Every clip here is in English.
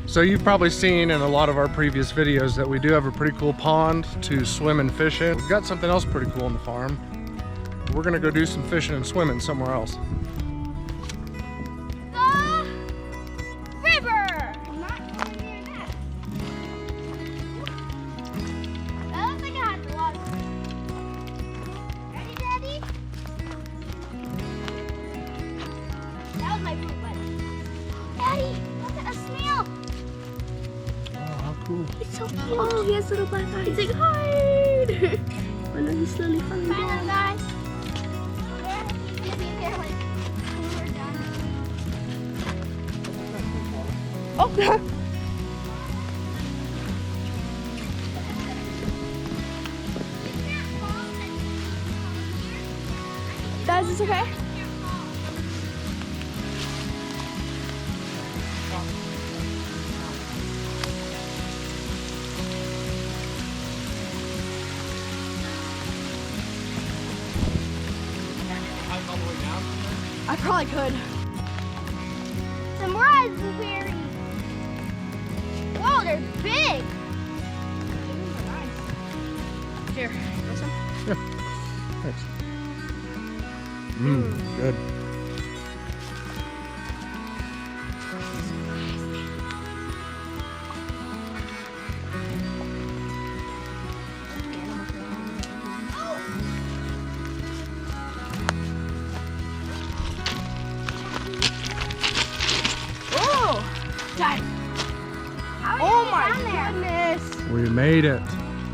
So you've probably seen in a lot of our previous videos that we do have a pretty cool pond to swim and fish in. We've got something else pretty cool on the farm. We're gonna go do some fishing and swimming somewhere else. The river! I'm not going near that. That looks like it has water. Ready, Daddy? That was my poop buddy. Daddy, look at a snail. Oh, how cool. It's so cute. Oh, he has little black eyes. He's like, hide! Oh no, he's slowly falling down. Bye, guys. He's gonna be here when we're done. Oh! Guys, it's okay? I probably could. Some raspberries. Whoa, they're big. Here, you want some? Thanks. Mmm, good. Dad. How Oh did we my get down there? We goodness. made it.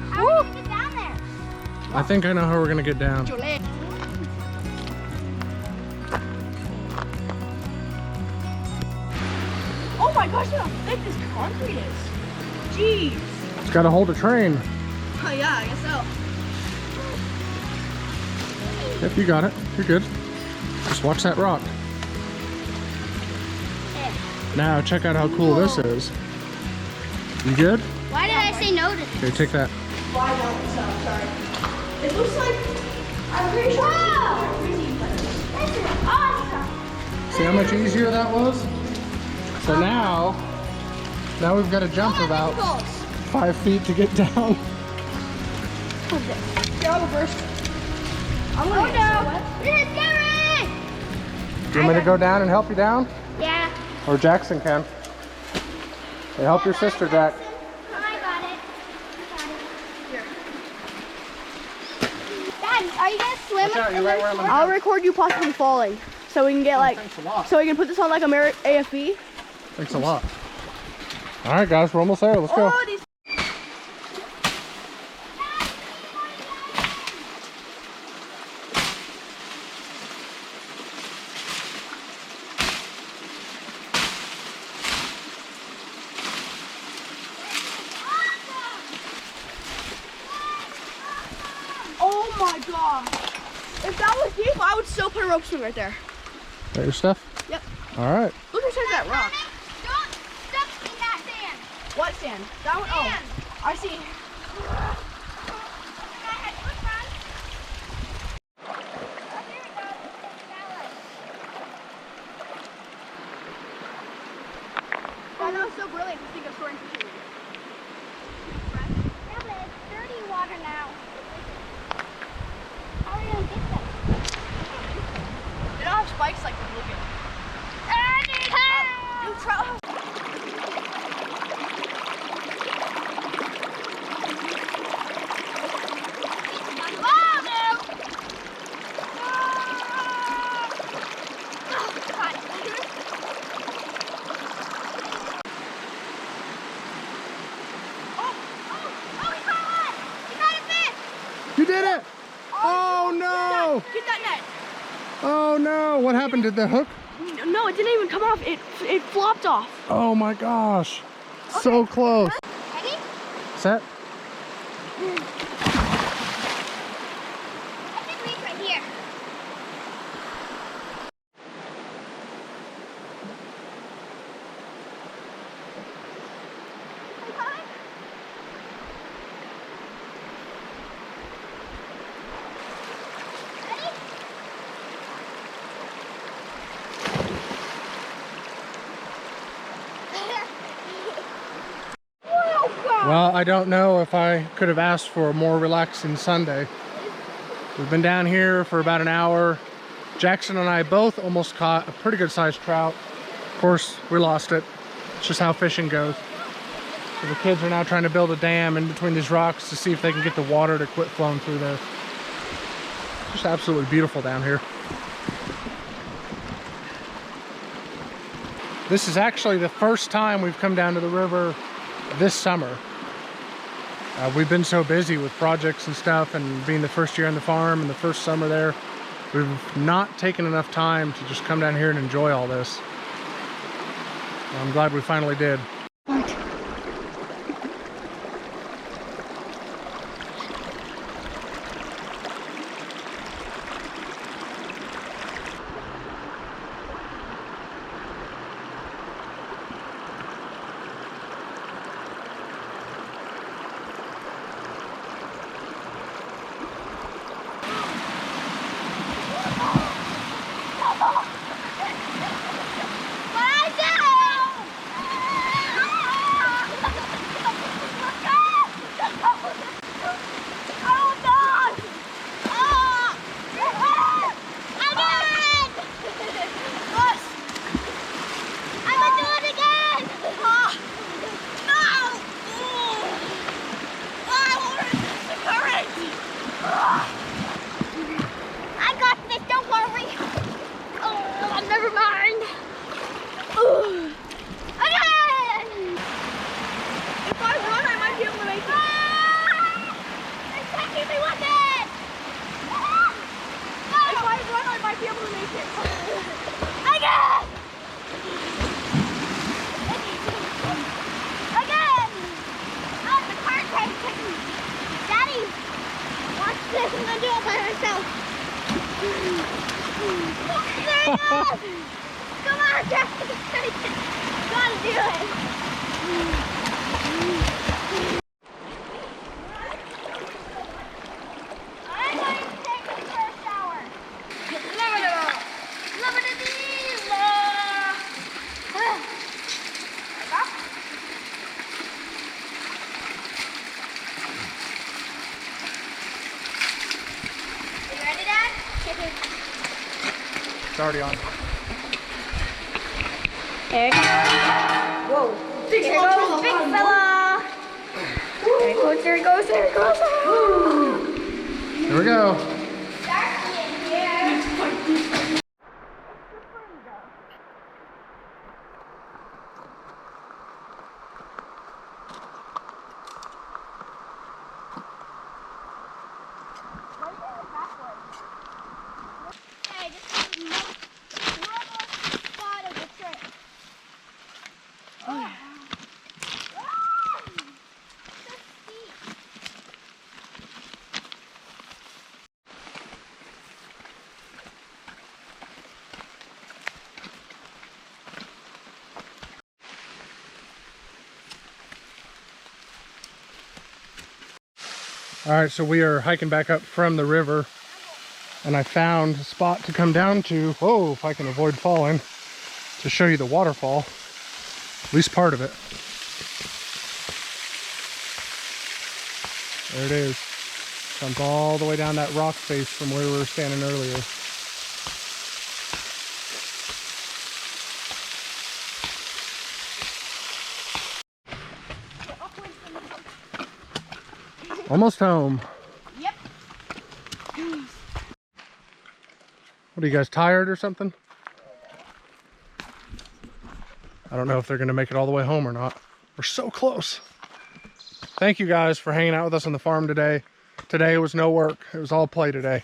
How did we get down there? I think I know how we're gonna get down. Your leg. Oh my gosh, look how thick this concrete is. Jeez. It's gotta hold a train. Oh yeah, I guess so. Yep, you got it. You're good. Just watch that rock. Now check out how cool this is. You good? Why did I say no to this? Okay, take that. Why don't stop? Sorry. It looks like I'm pretty sure. This is awesome. See how much easier that was? So now we've got to jump about 5 feet to get down. Here, I'll go first. I'm gonna get so wet. This is scary. Do you want me to go down and help you down? Yeah. Or Jackson can? Hey, help your sister, Jack. I got it. Dad, are you gonna swim? Watch out, you're right where I'm I'll record you possibly falling, so we can get like, Thanks a lot. so we can put this on like a AFB. Thanks a lot. All right, guys, we're almost there. Let's go. Oh, these. Oh my god! If that was deep, I would still put a rope swing right there. Got your stuff? Yep. All right. Look at that rock. Don't step in that sand. What sand? That one? Oh, Sand. I see. Oh, that was so brilliant to think of soaring fishing. Yeah, but it's dirty water now. How are we gonna get them? They don't have spikes like the bluegill. You trout. You did it! Oh no! Get that net. Oh no! What happened to the hook? No, it didn't even come off. It flopped off. Oh my gosh! So close. Ready? Set. I think we right here. Well, I don't know if I could have asked for a more relaxing Sunday. We've been down here for about an hour. Jackson and I both almost caught a pretty good sized trout. Of course, we lost it. It's just how fishing goes. So the kids are now trying to build a dam in between these rocks to see if they can get the water to quit flowing through there. It's just absolutely beautiful down here. This is actually the first time we've come down to the river this summer. We've been so busy with projects and stuff, and being the first year on the farm and the first summer there, we've not taken enough time to just come down here and enjoy all this. I'm glad we finally did. Come on, Jackson. Gotta do it. I'm going to take a first shower. You ready, Dad? It's already on. There it goes. Whoa. There goes big fella. There it goes, there it goes, there it goes. Here we go. Hey, this is the northern spot of the trip. Oh. So steep. All right, so we are hiking back up from the river, and I found a spot to come down to. Whoa, if I can avoid falling, to show you the waterfall, at least part of it. There it is. Comes all the way down that rock face from where we were standing earlier. Almost home. Yep. What are you guys, tired or something? I don't know if they're gonna make it all the way home or not. We're so close. Thank you guys for hanging out with us on the farm today. Today was no work. It was all play today.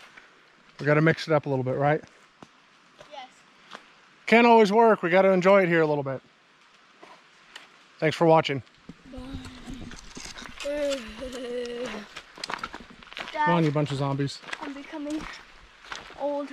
We gotta mix it up a little bit, right? Yes. Can't always work. We gotta enjoy it here a little bit. Thanks for watching. Come on, you bunch of zombies. I'm becoming old.